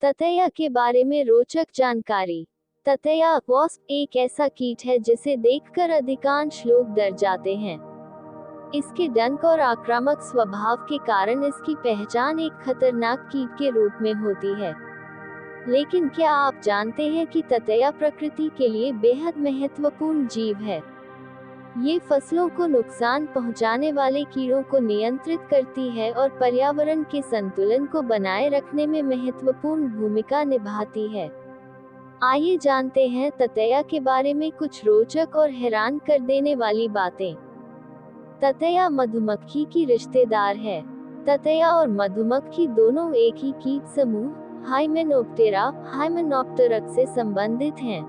ततैया के बारे में रोचक जानकारी। ततैया वॉस्प एक ऐसा कीट है जिसे देखकर अधिकांश लोग डर जाते हैं। इसके डंक और आक्रामक स्वभाव के कारण इसकी पहचान एक खतरनाक कीट के रूप में होती है। लेकिन क्या आप जानते हैं कि ततैया प्रकृति के लिए बेहद महत्वपूर्ण जीव है। ये फसलों को नुकसान पहुंचाने वाले कीड़ों को नियंत्रित करती है और पर्यावरण के संतुलन को बनाए रखने में महत्वपूर्ण भूमिका निभाती है। आइए जानते हैं ततैया के बारे में कुछ रोचक और हैरान कर देने वाली बातें। ततैया मधुमक्खी की रिश्तेदार है। ततैया और मधुमक्खी दोनों एक ही कीट समूह हाइमेनोप्टेरा हाइमेनोप्टेरस से संबंधित हैं।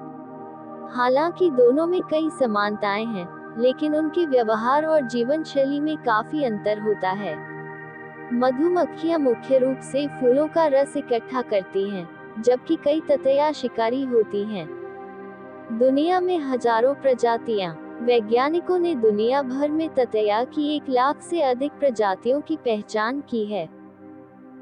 हालांकि दोनों में कई समानताएं हैं, लेकिन उनके व्यवहार और जीवन शैली में काफी अंतर होता है। मधुमक्खियां मुख्य रूप से फूलों का रस इकट्ठा करती हैं, जबकि कई ततैया शिकारी होती हैं। दुनिया में हजारों प्रजातियां। वैज्ञानिकों ने दुनिया भर में ततैया की 1 लाख से अधिक प्रजातियों की पहचान की है।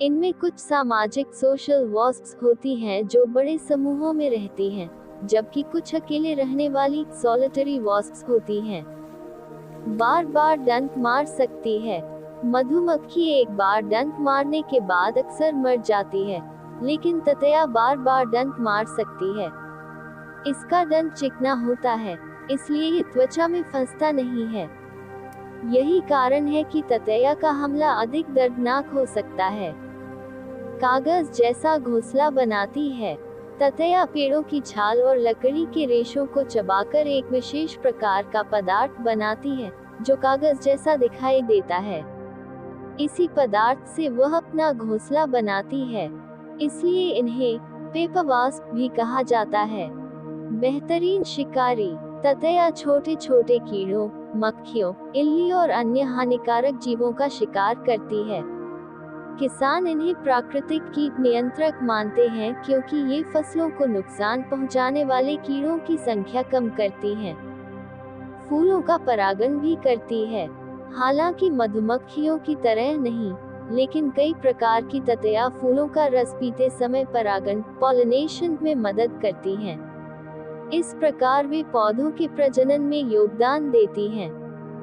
इनमें कुछ सामाजिक सोशल वॉस्प्स होती हैं जो बड़े समूहों में रहती हैं, जबकि कुछ अकेले रहने वाली सॉलिटरी वॉस्प्स होती हैं। बार बार डंक मार सकती है। मधुमक्खी एक बार डंक मारने के बाद अक्सर मर जाती है, लेकिन ततैया बार बार डंक मार सकती है। इसका डंक चिकना होता है, इसलिए ये त्वचा में फंसता नहीं है। यही कारण है कि ततैया का हमला अधिक दर्दनाक हो सकता है। कागज जैसा घोंसला बनाती है। ततैया पेड़ों की छाल और लकड़ी के रेशों को चबाकर एक विशेष प्रकार का पदार्थ बनाती है, जो कागज जैसा दिखाई देता है। इसी पदार्थ से वह अपना घोंसला बनाती है, इसलिए इन्हें पेपर वास्प भी कहा जाता है। बेहतरीन शिकारी। ततैया छोटे छोटे कीड़ों, मक्खियों, इल्ली और अन्य हानिकारक जीवों का शिकार करती है। किसान इन्हें प्राकृतिक कीट नियंत्रक मानते हैं क्योंकि ये फसलों को नुकसान पहुंचाने वाले कीड़ों की संख्या कम करती हैं। फूलों का परागण भी करती है। हालांकि मधुमक्खियों की तरह नहीं, लेकिन कई प्रकार की ततैया फूलों का रस पीते समय परागण पॉलिनेशन में मदद करती हैं। इस प्रकार वे पौधों के प्रजनन में योगदान देती हैं।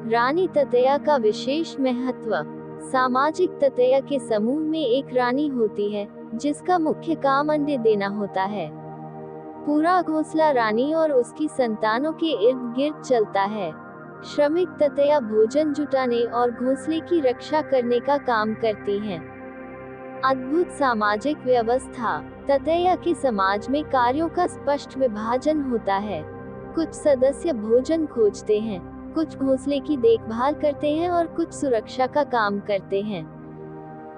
रानी ततैया का विशेष महत्व। सामाजिक ततैया के समूह में एक रानी होती है, जिसका मुख्य काम अंडे देना होता है। पूरा घोंसला रानी और उसकी संतानों के इर्द गिर्द चलता है। श्रमिक ततैया भोजन जुटाने और घोंसले की रक्षा करने का काम करती हैं। अद्भुत सामाजिक व्यवस्था। ततैया के समाज में कार्यों का स्पष्ट विभाजन होता है। कुछ सदस्य भोजन खोजते हैं, कुछ घोंसले की देखभाल करते हैं और कुछ सुरक्षा का काम करते हैं।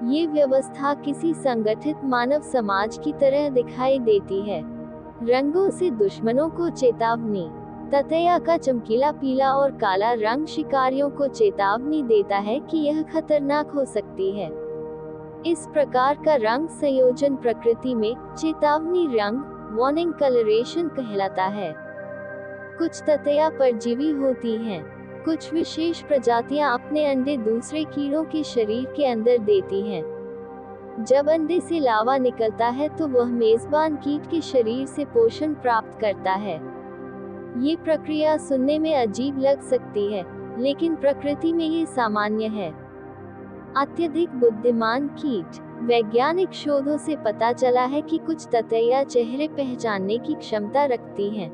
ये व्यवस्था किसी संगठित मानव समाज की तरह दिखाई देती है। रंगों से दुश्मनों को चेतावनी। ततैया का चमकीला पीला और काला रंग शिकारियों को चेतावनी देता है कि यह खतरनाक हो सकती है। इस प्रकार का रंग संयोजन प्रकृति में चेतावनी रंग वार्निंग कलरेशन कहलाता है। कुछ ततैया परजीवी होती हैं। कुछ विशेष प्रजातियां अपने अंडे दूसरे कीड़ों के शरीर के अंदर देती हैं। जब अंडे से लावा निकलता है तो वह मेजबान कीट के शरीर से पोषण प्राप्त करता है। ये प्रक्रिया सुनने में अजीब लग सकती है, लेकिन प्रकृति में ये सामान्य है। अत्यधिक बुद्धिमान कीट। वैज्ञानिक शोधों से पता चला है कि कुछ ततैया चेहरे पहचानने की क्षमता रखती हैं।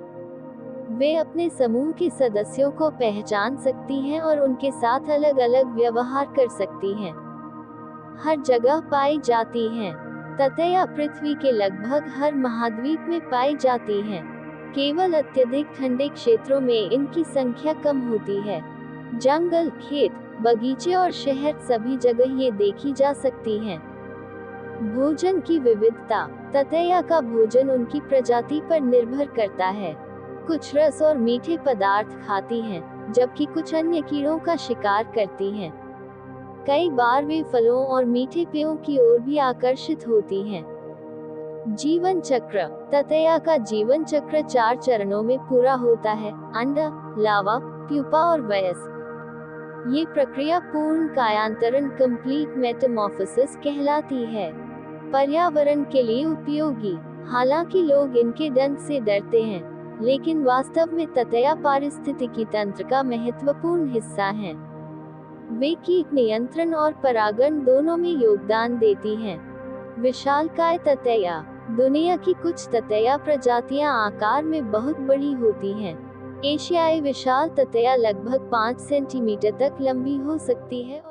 वे अपने समूह के सदस्यों को पहचान सकती हैं और उनके साथ अलग अलग व्यवहार कर सकती हैं। हर जगह पाई जाती हैं। ततैया पृथ्वी के लगभग हर महाद्वीप में पाई जाती हैं। केवल अत्यधिक ठंडे क्षेत्रों में इनकी संख्या कम होती है। जंगल, खेत, बगीचे और शहर सभी जगह ये देखी जा सकती हैं। भोजन की विविधता। ततैया का भोजन उनकी प्रजाति पर निर्भर करता है। कुछ रस और मीठे पदार्थ खाती हैं, जबकि कुछ अन्य कीड़ों का शिकार करती हैं। कई बार वे फलों और मीठे पेयों की ओर भी आकर्षित होती हैं। जीवन चक्र। ततैया का जीवन चक्र 4 चरणों में पूरा होता है: अंडा, लावा, प्यूपा और वयस्क। ये प्रक्रिया पूर्ण कायांतरण कंप्लीट मेटामॉर्फोसिस कहलाती है। पर्यावरण के लिए उपयोगी। हालांकि लोग इनके डंक से डरते हैं, लेकिन वास्तव में ततैया पारिस्थितिकी तंत्र का महत्वपूर्ण हिस्सा हैं। वे कीट नियंत्रण और परागण दोनों में योगदान देती हैं। विशालकाय ततैया। दुनिया की कुछ ततैया प्रजातियां आकार में बहुत बड़ी होती हैं। एशियाई विशाल ततैया लगभग 5 सेंटीमीटर तक लंबी हो सकती है।